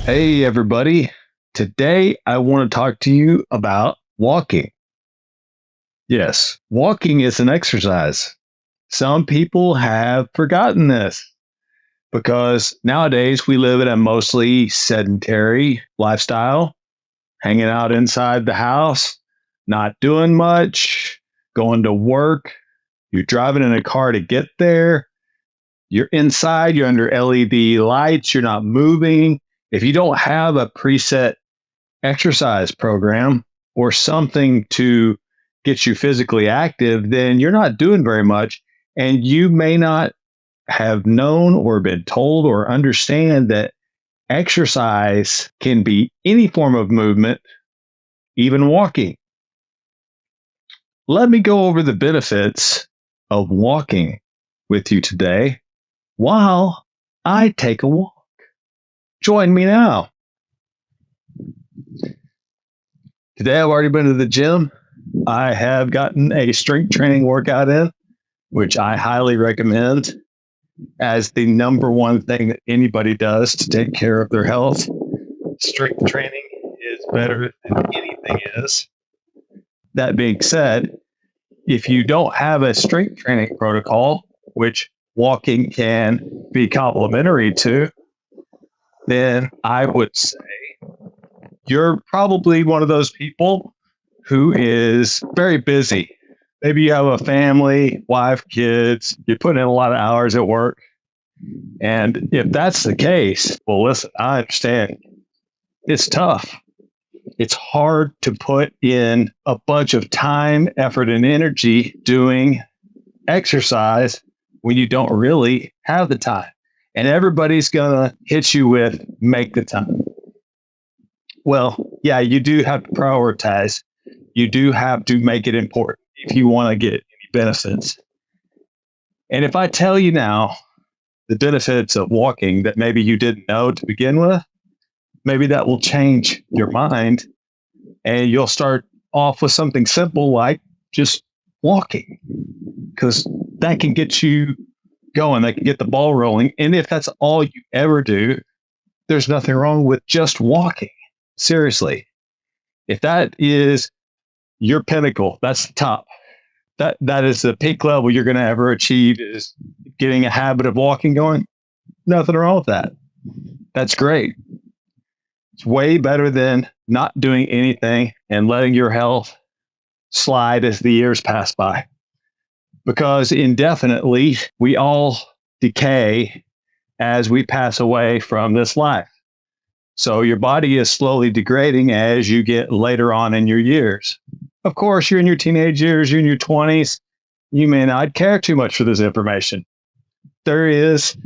Hey, everybody. Today, I want to talk to you about walking. Yes, walking is an exercise. Some people have forgotten this because nowadays we live in a mostly sedentary lifestyle, hanging out inside the house, not doing much, going to work. You're driving in a car to get there. You're inside, you're under LED lights, you're not moving. If you don't have a preset exercise program or something to get you physically active, then you're not doing very much. And you may not have known or been told or understand that exercise can be any form of movement, even walking. Let me go over the benefits of walking with you today while I take a walk. Join me now. Today, I've already been to the gym. I have gotten a strength training workout in, which I highly recommend as the number one thing that anybody does to take care of their health. Strength training is better than anything is. That being said, if you don't have a strength training protocol, which walking can be complementary to, then I would say you're probably one of those people who is very busy. Maybe you have a family, wife, kids, you're putting in a lot of hours at work. And if that's the case, well, listen, I understand. It's tough. It's hard to put in a bunch of time, effort, and energy doing exercise when you don't really have the time. And everybody's going to hit you with make the time. Well, yeah, you do have to prioritize. You do have to make it important if you want to get any benefits. And if I tell you now the benefits of walking that maybe you didn't know to begin with, maybe that will change your mind and you'll start off with something simple like just walking, because that can get you going. That can get the ball rolling. And if that's all you ever do, there's nothing wrong with just walking. Seriously, if that is your pinnacle, that's the top. That is the peak level you're going to ever achieve, is getting a habit of walking going. Nothing wrong with that. That's great. It's way better than not doing anything and letting your health slide as the years pass by. Because indefinitely, we all decay as we pass away from this life. So your body is slowly degrading as you get later on in your years. Of course, you're in your teenage years, you're in your 20s. You may not care too much for this information. There is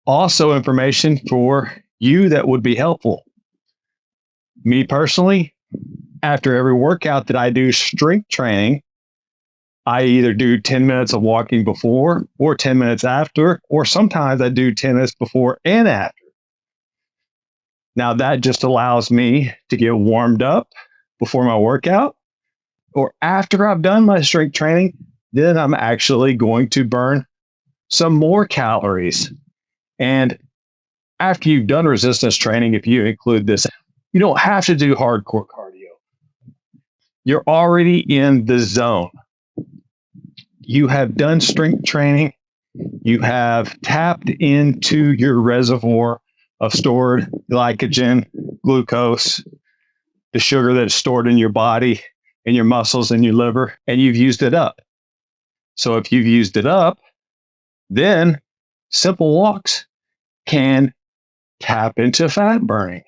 also information for you that would be helpful. Me personally, after every workout that I do strength training, I either do 10 minutes of walking before or 10 minutes after, or sometimes I do 10 minutes before and after. Now, that just allows me to get warmed up before my workout, or after I've done my strength training, then I'm actually going to burn some more calories. And after you've done resistance training, if you include this, you don't have to do hardcore cardio. You're already in the zone. You have done strength training. You have tapped into your reservoir of stored glycogen, glucose, the sugar that's stored in your body, in your muscles, and your liver, and you've used it up. So if you've used it up, then simple walks can tap into fat burning.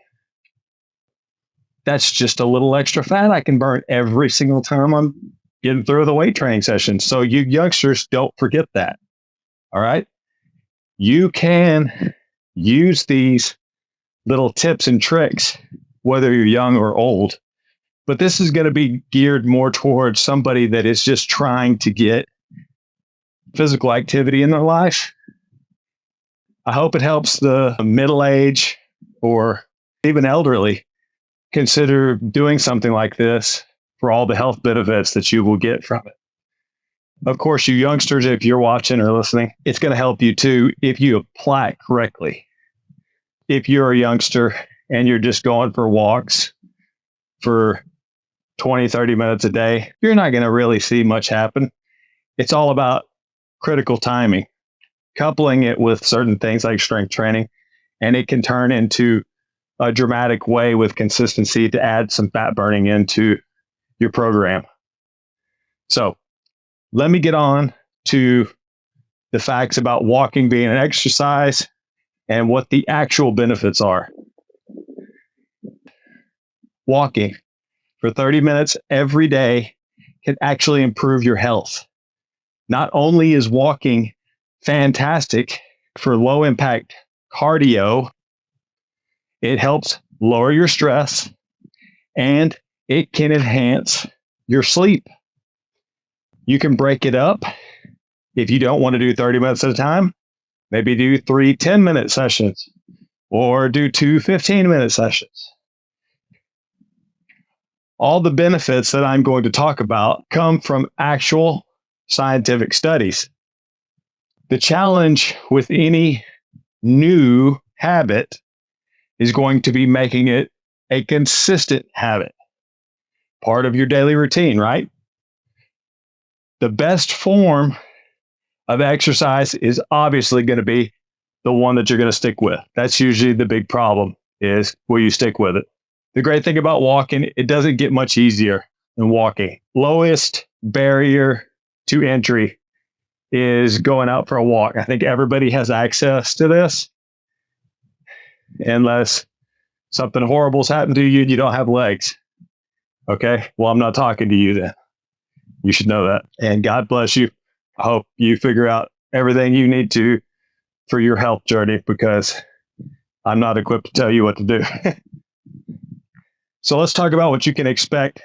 That's just a little extra fat I can burn every single time I'm getting through the weight training session. So you youngsters, don't forget that. All right? You can use these little tips and tricks, whether you're young or old. But this is going to be geared more towards somebody that is just trying to get physical activity in their life. I hope it helps the middle age or even elderly consider doing something like this for all the health benefits that you will get from it. Of course, you youngsters, if you're watching or listening, it's going to help you too if you apply it correctly. If you're a youngster and you're just going for walks for 20, 30 minutes a day, you're not going to really see much happen. It's all about critical timing, coupling it with certain things like strength training, and it can turn into a dramatic way with consistency to add some fat burning into your program. So let me get on to the facts about walking being an exercise and what the actual benefits are. Walking for 30 minutes every day can actually improve your health. Not only is walking fantastic for low impact cardio, it helps lower your stress and it can enhance your sleep. You can break it up. If you don't want to do 30 minutes at a time, maybe do 3 10-minute sessions or do 2 15-minute sessions. All the benefits that I'm going to talk about come from actual scientific studies. The challenge with any new habit is going to be making it a consistent habit, part of your daily routine, right? The best form of exercise is obviously going to be the one that you're going to stick with. That's usually the big problem, is will you stick with it? The great thing about walking, it doesn't get much easier than walking. Lowest barrier to entry is going out for a walk. I think everybody has access to this, unless something horrible's happened to you and you don't have legs. Okay, well, I'm not talking to you then. You should know that. And God bless you. I hope you figure out everything you need to for your health journey, because I'm not equipped to tell you what to do. So let's talk about what you can expect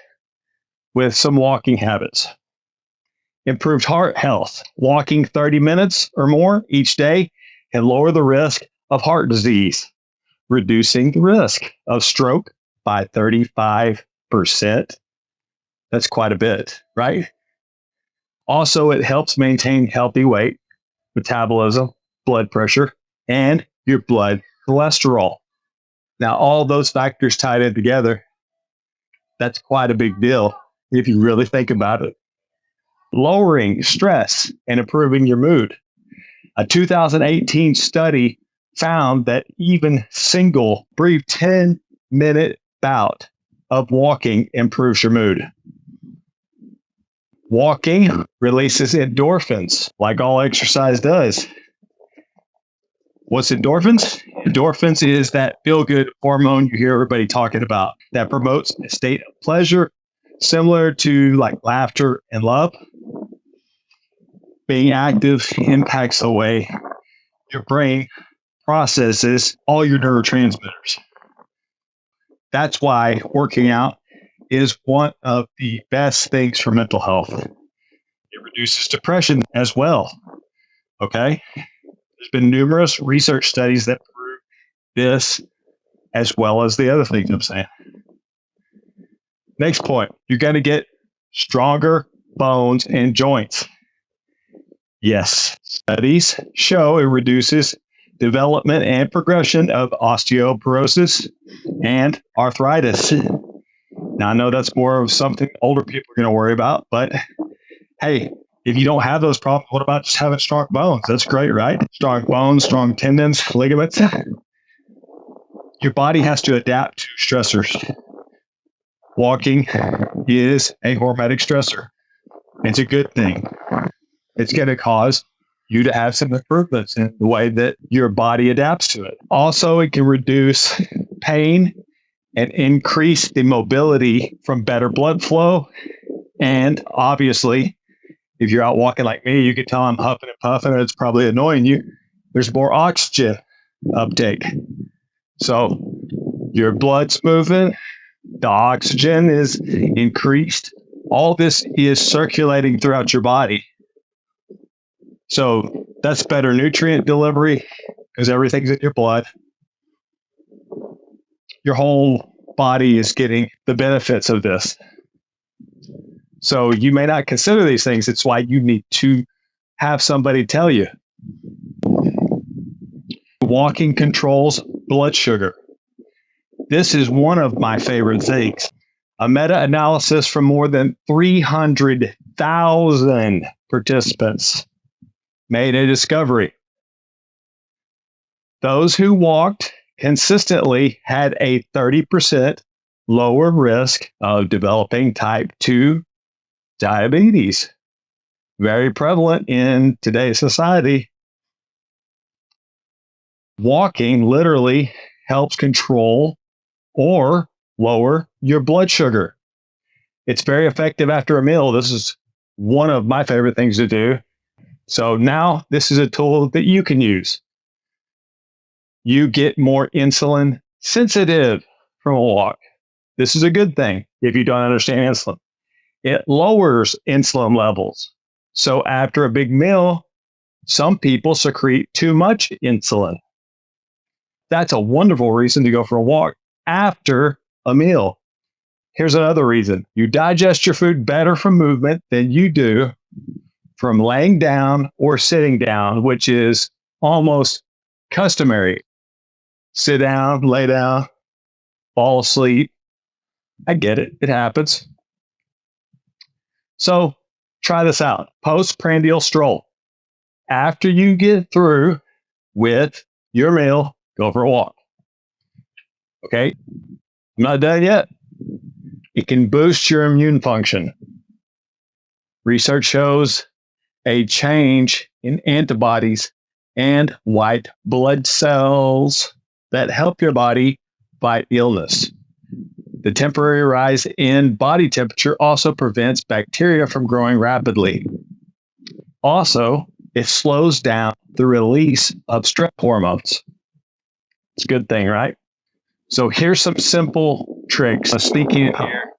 with some walking habits. Improved heart health. Walking 30 minutes or more each day can lower the risk of heart disease, reducing the risk of stroke by 35%. That's quite a bit, right? Also, it helps maintain healthy weight, metabolism, blood pressure, and your blood cholesterol. Now, all those factors tied in together, that's quite a big deal if you really think about it. Lowering stress and improving your mood. A 2018 study found that even single brief 10-minute bout of walking improves your mood. Walking releases endorphins, like all exercise does. What's endorphins? Endorphins is that feel-good hormone you hear everybody talking about that promotes a state of pleasure, similar to like laughter and love. Being active impacts the way your brain processes all your neurotransmitters. That's why working out is one of the best things for mental health. It reduces depression as well. Okay? There's been numerous research studies that prove this, as well as the other things I'm saying. Next point, you're going to get stronger bones and joints. Yes, studies show it reduces development and progression of osteoporosis and arthritis. Now, I know that's more of something older people are going to worry about, but hey, if you don't have those problems, what about just having strong bones? That's great, right? Strong bones, strong tendons, ligaments. Your body has to adapt to stressors. Walking is a hormetic stressor. It's a good thing. It's going to cause you to have some improvements in the way that your body adapts to it. Also, it can reduce pain and increase the mobility from better blood flow. And obviously, if you're out walking like me, you can tell I'm huffing and puffing, and it's probably annoying you. There's more oxygen uptake. So your blood's moving, the oxygen is increased. All this is circulating throughout your body. So that's better nutrient delivery because everything's in your blood. Your whole body is getting the benefits of this. So you may not consider these things. It's why you need to have somebody tell you. Walking controls blood sugar. This is one of my favorite things. A meta-analysis from more than 300,000 participants made a discovery. Those who walked consistently had a 30% lower risk of developing type 2 diabetes. Very prevalent in today's society. Walking literally helps control or lower your blood sugar. It's very effective after a meal. This is one of my favorite things to do. So now this is a tool that you can use. You get more insulin sensitive from a walk. This is a good thing if you don't understand insulin. It lowers insulin levels. So after a big meal, some people secrete too much insulin. That's a wonderful reason to go for a walk after a meal. Here's another reason. You digest your food better from movement than you do from laying down or sitting down, which is almost customary. Sit down, lay down, fall asleep. I get it. It happens. So try this out. Postprandial stroll. After you get through with your meal, go for a walk. Okay? I'm not done yet. It can boost your immune function. Research shows a change in antibodies and white blood cells that help your body fight illness. The temporary rise in body temperature also prevents bacteria from growing rapidly. Also, it slows down the release of stress hormones. It's a good thing, right? So here's some simple tricks. I'm speaking here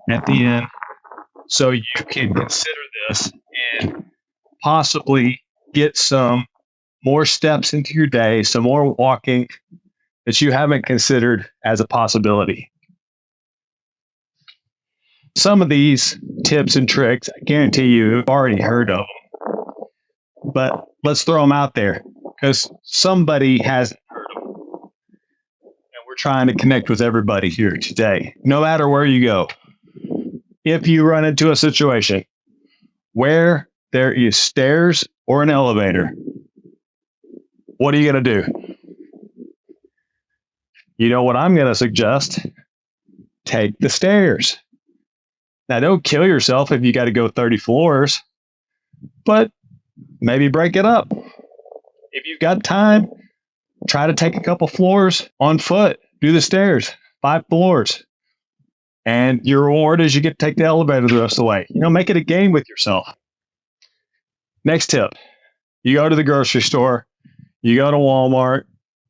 at the end so you can consider this and possibly get some more steps into your day, some more walking that you haven't considered as a possibility. Some of these tips and tricks, I guarantee you've already heard of them, but let's throw them out there because somebody hasn't heard of them. And we're trying to connect with everybody here today, no matter where you go. If you run into a situation where there is stairs or an elevator, what are you going to do? You know what I'm going to suggest? Take the stairs. Now, don't kill yourself if you got to go 30 floors, but maybe break it up. If you've got time, try to take a couple floors on foot. Do the stairs, 5 floors. And your reward is you get to take the elevator the rest of the way. You know, make it a game with yourself. Next tip. You go to the grocery store, you go to Walmart,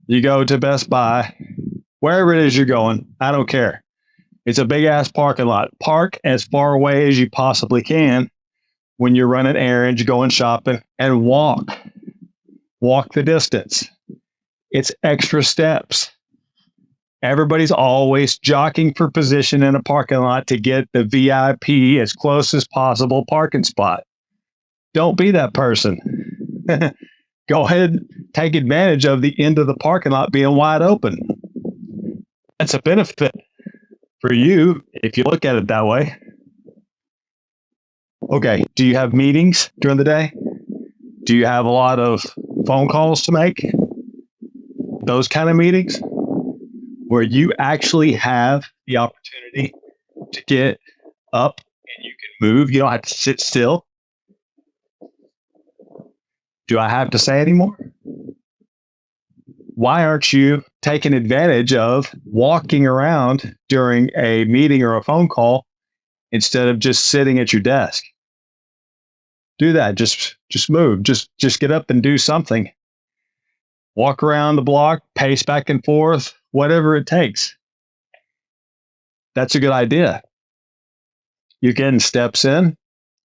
you go to Best Buy, wherever it is you're going, I don't care. It's a big ass parking lot. Park as far away as you possibly can when you're running errands, going shopping, and walk. Walk the distance. It's extra steps. Everybody's always jockeying for position in a parking lot to get the VIP as close as possible parking spot. Don't be that person. Go ahead and take advantage of the end of the parking lot being wide open. That's a benefit for you if you look at it that way. Okay, do you have meetings during the day? Do you have a lot of phone calls to make? Those kind of meetings where you actually have the opportunity to get up and you can move. You don't have to sit still. Do I have to say anymore? Why aren't you taking advantage of walking around during a meeting or a phone call instead of just sitting at your desk? Do that. Just move. Just get up and do something. Walk around the block, pace back and forth, whatever it takes. That's a good idea. You're getting steps in.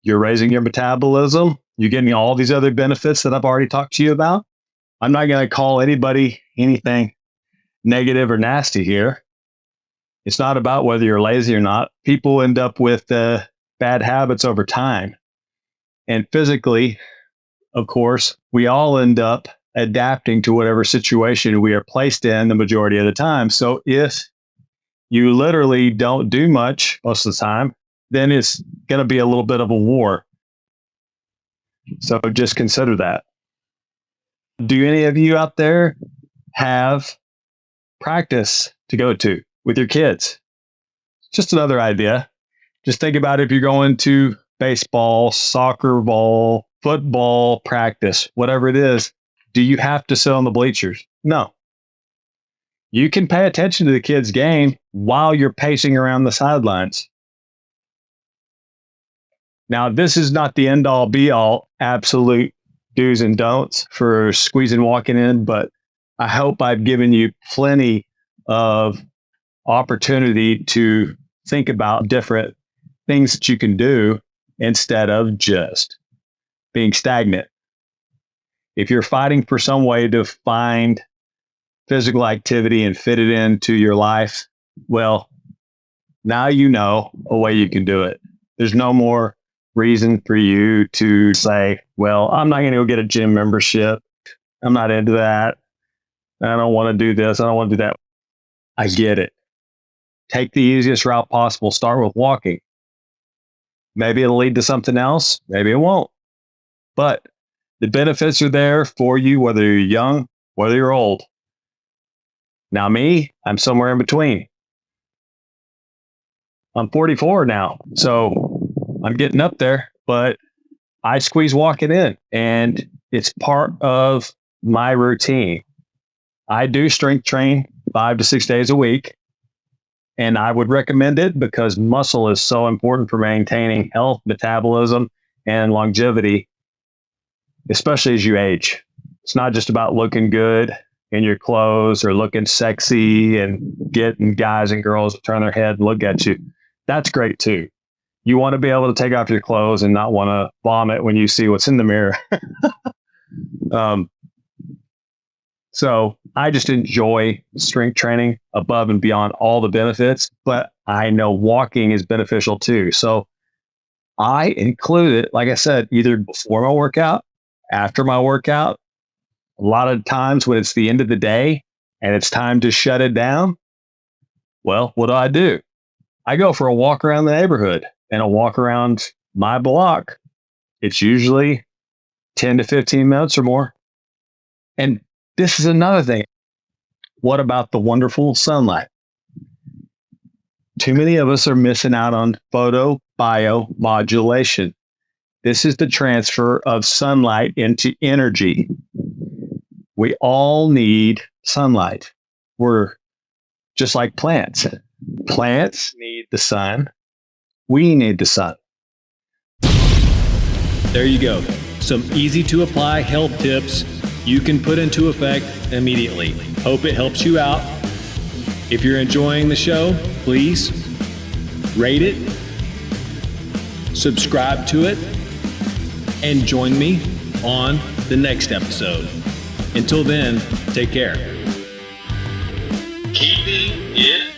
You're raising your metabolism. You're getting all these other benefits that I've already talked to you about. I'm not going to call anybody anything negative or nasty here. It's not about whether you're lazy or not. People end up with bad habits over time. And physically, of course, we all end up adapting to whatever situation we are placed in the majority of the time. So if you literally don't do much most of the time, then it's going to be a little bit of a war. So just consider that. Do any of you out there have practice to go to with your kids? Just another idea. Just think about if you're going to baseball, soccer ball, football practice, whatever it is, do you have to sit on the bleachers? No. You can pay attention to the kids' game while you're pacing around the sidelines. Now, this is not the end all be all, absolute do's and don'ts for squeezing walking in, but I hope I've given you plenty of opportunity to think about different things that you can do instead of just being stagnant. If you're fighting for some way to find physical activity and fit it into your life, well, now you know a way you can do it. There's no more reason for you to say, well, I'm not going to go get a gym membership. I'm not into that. I don't want to do this. I don't want to do that. I get it. Take the easiest route possible. Start with walking. Maybe it'll lead to something else. Maybe it won't. But the benefits are there for you, whether you're young, whether you're old. Now me, I'm somewhere in between. I'm 44 now, so I'm getting up there, but I squeeze walking in, and it's part of my routine. I do strength train 5 to 6 days a week, and I would recommend it because muscle is so important for maintaining health, metabolism, and longevity, especially as you age. It's not just about looking good in your clothes or looking sexy and getting guys and girls to turn their head and look at you. That's great too. You want to be able to take off your clothes and not want to vomit when you see what's in the mirror. So I just enjoy strength training above and beyond all the benefits, but I know walking is beneficial too. So I include it, like I said, either before my workout, after my workout. A lot of times when it's the end of the day and it's time to shut it down, well, what do? I go for a walk around the neighborhood and a walk around my block. It's usually 10 to 15 minutes or more. And this is another thing. What about the wonderful sunlight? Too many of us are missing out on photobiomodulation. This is the transfer of sunlight into energy. We all need sunlight. We're just like plants. Plants need the sun. We need the sun. There you go. Some easy to apply health tips you can put into effect immediately. Hope it helps you out. If you're enjoying the show, please rate it, subscribe to it, and join me on the next episode. Until then, take care. Keeping it